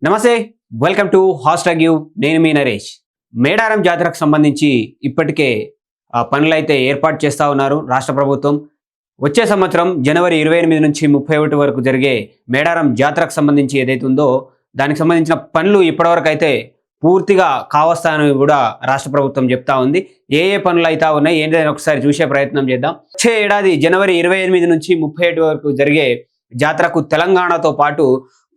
నమస్తే, welcome to hashtag you. నేను మీ నరేష్. మేడారం జాతరకు సంబంధించి ఇప్పటికే పనులైతే ఏర్పాటు చేస్తూ ఉన్నారు రాష్ట్ర ప్రభుత్వం. వచ్చే సంవత్సరం జనవరి 28 నుంచి 31 వరకు జరిగే మేడారం జాతరకు సంబంధించి ఏదైతే ఉందో దానికి సంబంధించిన పనులు ఇప్పటివరకు అయితే పూర్తిగా కావస్తాయని కూడా రాష్ట్ర ప్రభుత్వం చెప్తా ఉంది. ఏ పనులు అయితే ఉన్నాయి ఏంటని ఒకసారి చూసే ప్రయత్నం చేద్దాం. వచ్చే ఏడాది జనవరి 28 నుంచి 31 వరకు జరిగే జాతరకు తెలంగాణతో పాటు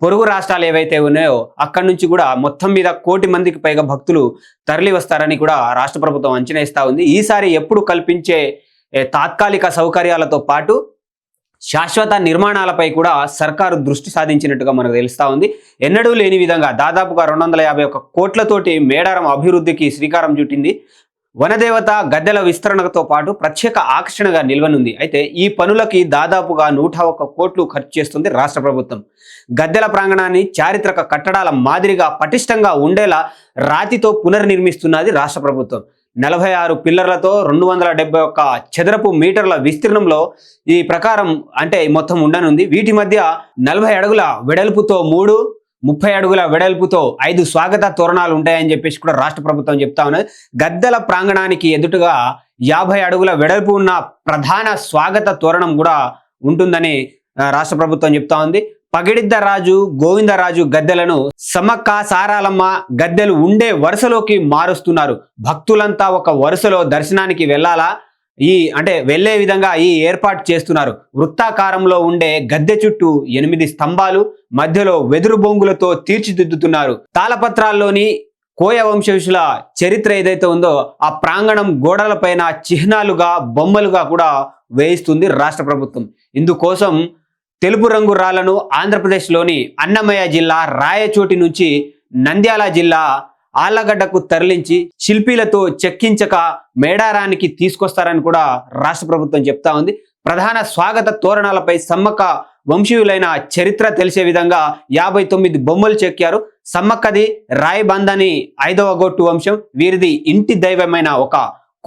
పొరుగు రాష్ట్రాలు ఏవైతే ఉన్నాయో అక్కడి నుంచి కూడా మొత్తం మీద 1 కోటి మందికి పైగా భక్తులు తరలి వస్తారని కూడా రాష్ట్ర ప్రభుత్వం అంచనా ఇస్తా ఉంది. ఈసారి ఎప్పుడు కల్పించే తాత్కాలిక సౌకర్యాలతో పాటు శాశ్వత నిర్మాణాలపై కూడా సర్కారు దృష్టి సాధించినట్టుగా మనకు తెలుస్తా ఉంది. ఎన్నడూ లేని విధంగా దాదాపుగా 251 కోట్లతోటి మేడారం అభివృద్ధికి శ్రీకారం చుట్టింది. వనదేవత గద్దెల విస్తరణతో పాటు ప్రత్యేక ఆకర్షణగా నిల్వనుంది. అయితే ఈ పనులకి దాదాపుగా 101 కోట్లు ఖర్చు చేస్తుంది రాష్ట్ర ప్రభుత్వం. గద్దెల ప్రాంగణాన్ని చారిత్రక కట్టడాల మాదిరిగా పటిష్టంగా ఉండేలా రాతితో పునర్నిర్మిస్తున్నది రాష్ట్ర ప్రభుత్వం. 46 పిల్లర్లతో 271 చదరపు మీటర్ల విస్తీర్ణంలో ఈ ప్రకారం అంటే మొత్తం ఉండనుంది. వీటి మధ్య 40 అడుగుల వెడల్పుతో 3, 30 అడుగుల వెడల్పుతో 5 స్వాగత తోరణాలు ఉంటాయని చెప్పేసి కూడా రాష్ట్ర ప్రభుత్వం చెప్తా ఉన్నది. గద్దెల ప్రాంగణానికి ఎదుటుగా 50 అడుగుల వెడల్పు ఉన్న ప్రధాన స్వాగత తోరణం కూడా ఉంటుందని రాష్ట్ర ప్రభుత్వం చెప్తా ఉంది. పగిడిద్దరాజు, గోవిందరాజు గద్దెలను సమ్మక్క సారాలమ్మ గద్దెలు ఉండే వరుసలోకి మారుస్తున్నారు. భక్తులంతా ఒక వరుసలో దర్శనానికి వెళ్ళాలా వెళ్లే విధంగా ఈ ఏర్పాటు చేస్తున్నారు. వృత్తాకారంలో ఉండే గద్దె చుట్టూ 8 స్తంభాలు, మధ్యలో వెదురు బొంగులతో తీర్చిదిద్దుతున్నారు. తాళపత్రాల్లోని కోయ వంశీయుల చరిత్ర ఏదైతే ఉందో ఆ ప్రాంగణం గోడలపైన చిహ్నాలుగా బొమ్మలుగా కూడా వేయిస్తుంది రాష్ట్ర ప్రభుత్వం. ఇందుకోసం తెలుపు రంగు రాళ్లను ఆంధ్రప్రదేశ్లోని అన్నమయ్య జిల్లా రాయచోటి నుంచి నంద్యాల జిల్లా ఆళ్లగడ్డకు తరలించి శిల్పీలతో చెక్కించక మేడారానికి తీసుకొస్తారని కూడా రాష్ట్ర ప్రభుత్వం చెప్తా ఉంది. ప్రధాన స్వాగత తోరణాలపై సమ్మక్క వంశీయులైన చరిత్ర తెలిసే విధంగా 59 బొమ్మలు చెక్కారు. సమ్మక్కది రాయబందని 5వ గొట్టు వంశం. వీరిది ఇంటి దైవమైన ఒక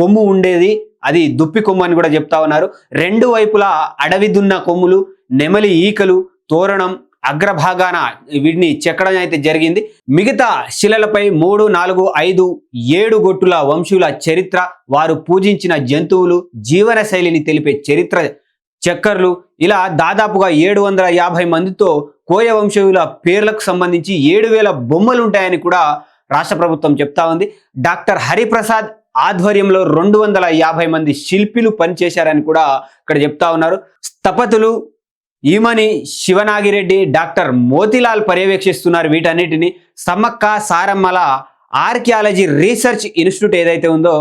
కొమ్ము ఉండేది, అది దుప్పి కొమ్ము అని కూడా చెప్తా ఉన్నారు. 2 వైపులా అడవి దున్న కొమ్ములు, నెమలి ఈకలు, తోరణం అగ్రభాగాన వీటిని చెక్కడం అయితే జరిగింది. మిగతా శిలలపై 3, 4, 5, 7 గొట్టుల వంశీయుల చరిత్ర, వారు పూజించిన జంతువులు, జీవన శైలిని తెలిపే చరిత్ర చక్కర్లు, ఇలా దాదాపుగా 750 మందితో కోయ వంశీయుల పేర్లకు సంబంధించి 7000 బొమ్మలు ఉంటాయని కూడా రాష్ట్ర ప్రభుత్వం చెప్తా ఉంది. డాక్టర్ హరిప్రసాద్ ఆధ్వర్యంలో 250 మంది శిల్పీలు పనిచేశారని కూడా ఇక్కడ చెప్తా ఉన్నారు. స్థపతులు ఈమని శివనాగిరెడ్డి, డాక్టర్ మోతిలాల్ పర్యవేక్షిస్తున్నారు వీటన్నిటిని. సమ్మక్క సారమ్మల ఆర్కియాలజీ రీసెర్చ్ ఇన్స్టిట్యూట్ ఏదైతే ఉందో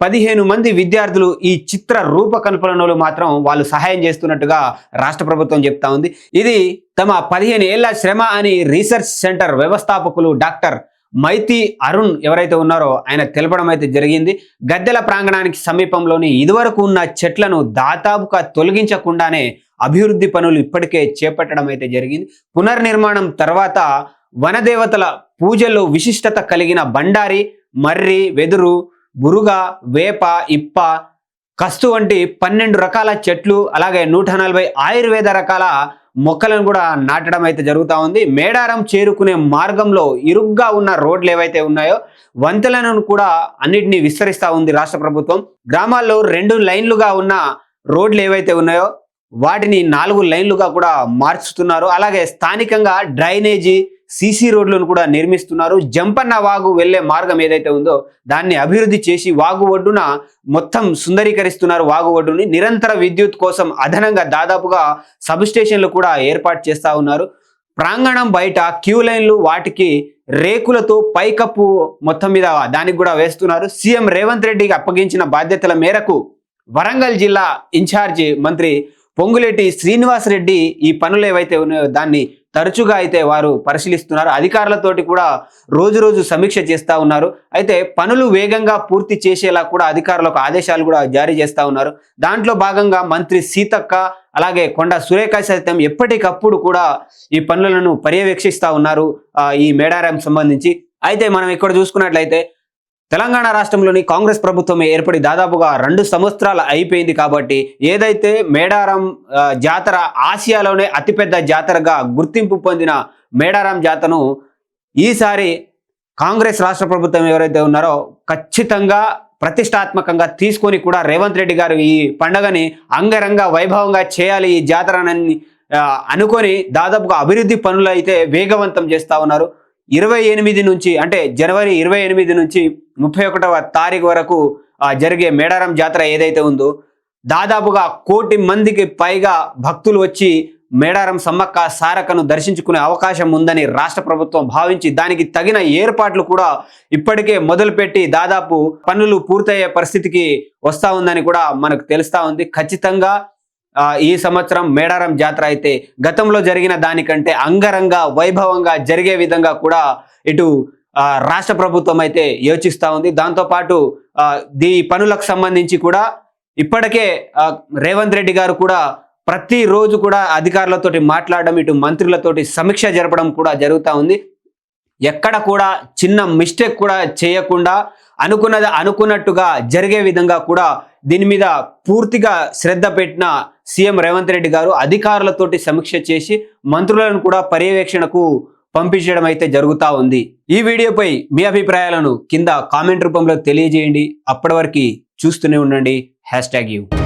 15 మంది విద్యార్థులు ఈ చిత్ర రూపకల్పనలో మాత్రం వాళ్ళు సహాయం చేస్తున్నట్టుగా రాష్ట్ర ప్రభుత్వం చెప్తా ఉంది. ఇది తమ 15 ఏళ్ల శ్రమ అని రీసెర్చ్ సెంటర్ వ్యవస్థాపకులు డాక్టర్ మైతి అరుణ్ ఎవరైతే ఉన్నారో ఆయన తెలపడం అయితే జరిగింది. గద్దెల ప్రాంగణానికి సమీపంలోని ఇదివరకు ఉన్న చెట్లను దాదాపుగా తొలగించకుండానే అభివృద్ధి పనులు ఇప్పటికే చేపట్టడం అయితే జరిగింది. పునర్నిర్మాణం తర్వాత వనదేవతల పూజల్లో విశిష్టత కలిగిన బండారి, మర్రి, వెదురు, బురుగ, వేప, ఇప్ప, కస్తు వంటి 12 రకాల చెట్లు, అలాగే 140 ఆయుర్వేద రకాల మొక్కలను కూడా నాటడం అయితే జరుగుతూ ఉంది. మేడారం చేరుకునే మార్గంలో ఇరుగ్గా ఉన్న రోడ్లు ఏవైతే ఉన్నాయో వంతెలను కూడా అన్నిటినీ విస్తరిస్తూ ఉంది రాష్ట్ర ప్రభుత్వం. గ్రామాల్లో 2 లైన్లుగా ఉన్న రోడ్లు ఏవైతే ఉన్నాయో వాటిని 4 లైన్లుగా కూడా మార్చుతున్నారు. అలాగే స్థానికంగా డ్రైనేజీ, సీసీ రోడ్లను కూడా నిర్మిస్తున్నారు. జంపన్న వాగు వెళ్లే మార్గం ఏదైతే ఉందో దాన్ని అభివృద్ధి చేసి వాగు ఒడ్డున మొత్తం సుందరీకరిస్తున్నారు. వాగు ఒడ్డుని నిరంతర విద్యుత్ కోసం అదనంగా దాదాపుగా సబ్ స్టేషన్లు కూడా ఏర్పాటు చేస్తా ఉన్నారు. ప్రాంగణం బయట క్యూ లైన్లు, వాటికి రేకులతో పైకప్పు మొత్తం మీద దానికి కూడా వేస్తున్నారు. సీఎం రేవంత్ రెడ్డికి అప్పగించిన బాధ్యతల మేరకు వరంగల్ జిల్లా ఇన్ఛార్జి మంత్రి పొంగులేటి శ్రీనివాస్ రెడ్డి ఈ పనులు ఏవైతే ఉన్నాయో దాన్ని తరచుగా అయితే వారు పరిశీలిస్తున్నారు. అధికారులతోటి కూడా రోజు సమీక్ష చేస్తూ ఉన్నారు. అయితే పనులు వేగంగా పూర్తి చేసేలా కూడా అధికారులకు ఆదేశాలు కూడా జారీ చేస్తూ ఉన్నారు. దాంట్లో భాగంగా మంత్రి సీతక్క అలాగే కొండ సురేఖ సైతం ఎప్పటికప్పుడు కూడా ఈ పనులను పర్యవేక్షిస్తూ ఉన్నారు ఈ మేడారం సంబంధించి. అయితే మనం ఇక్కడ చూసుకున్నట్లయితే తెలంగాణ రాష్ట్రంలోని కాంగ్రెస్ ప్రభుత్వం ఏర్పడి దాదాపుగా 2 సంవత్సరాలు అయిపోయింది. కాబట్టి ఏదైతే మేడారం జాతర ఆసియాలోనే అతిపెద్ద జాతరగా గుర్తింపు పొందిన మేడారం జాతరను ఈసారి కాంగ్రెస్ రాష్ట్ర ప్రభుత్వం ఎవరైతే ఉన్నారో ఖచ్చితంగా ప్రతిష్టాత్మకంగా తీసుకొని కూడా రేవంత్ రెడ్డి గారు ఈ పండగని అంగరంగ వైభవంగా చేయాలి, ఈ జాతరని అనుకొని దాదాపుగా అభివృద్ధి పనులు అయితే వేగవంతం చేస్తూ ఉన్నారు. 28 నుంచి అంటే జనవరి 28 నుంచి 31వ తారీఖు వరకు జరిగే మేడారం జాతర ఏదైతే ఉందో దాదాపుగా 1 కోటి మందికి పైగా భక్తులు వచ్చి మేడారం సమ్మక్క సారకను దర్శించుకునే అవకాశం ఉందని రాష్ట్ర ప్రభుత్వం భావించి దానికి తగిన ఏర్పాట్లు కూడా ఇప్పటికే మొదలుపెట్టి దాదాపు పనులు పూర్తయ్యే పరిస్థితికి వస్తూ ఉందని కూడా మనకు తెలుస్తూ ఉంది. ఖచ్చితంగా ఈ సంవత్సరం మేడారం జాతర అయితే గతంలో జరిగిన దానికంటే అంగరంగ వైభవంగా జరిగే విధంగా కూడా ఇటు రాష్ట్ర ప్రభుత్వం అయితే యోచిస్తూ ఉంది. దాంతోపాటు ఈ పనులకు సంబంధించి కూడా ఇప్పటికే రేవంత్ రెడ్డి గారు కూడా ప్రతిరోజు కూడా అధికారులతోటి మాట్లాడడం, ఇటు మంత్రులతోటి సమీక్ష జరపడం కూడా జరుగుతూ ఉంది. ఎక్కడ కూడా చిన్న మిస్టేక్ కూడా చేయకుండా అనుకున్నది అనుకున్నట్టుగా జరిగే విధంగా కూడా దీని మీద పూర్తిగా శ్రద్ధ పెట్టిన సీఎం రేవంత్ రెడ్డి గారు అధికారులతోటి సమీక్ష చేసి మంత్రులను కూడా పర్యవేక్షణకు పంపించడం అయితే జరుగుతూ ఉంది. ఈ వీడియోపై మీ అభిప్రాయాలను కింద కామెంట్ రూపంలో తెలియజేయండి. అప్పటి వరకు చూస్తూనే ఉండండి #you.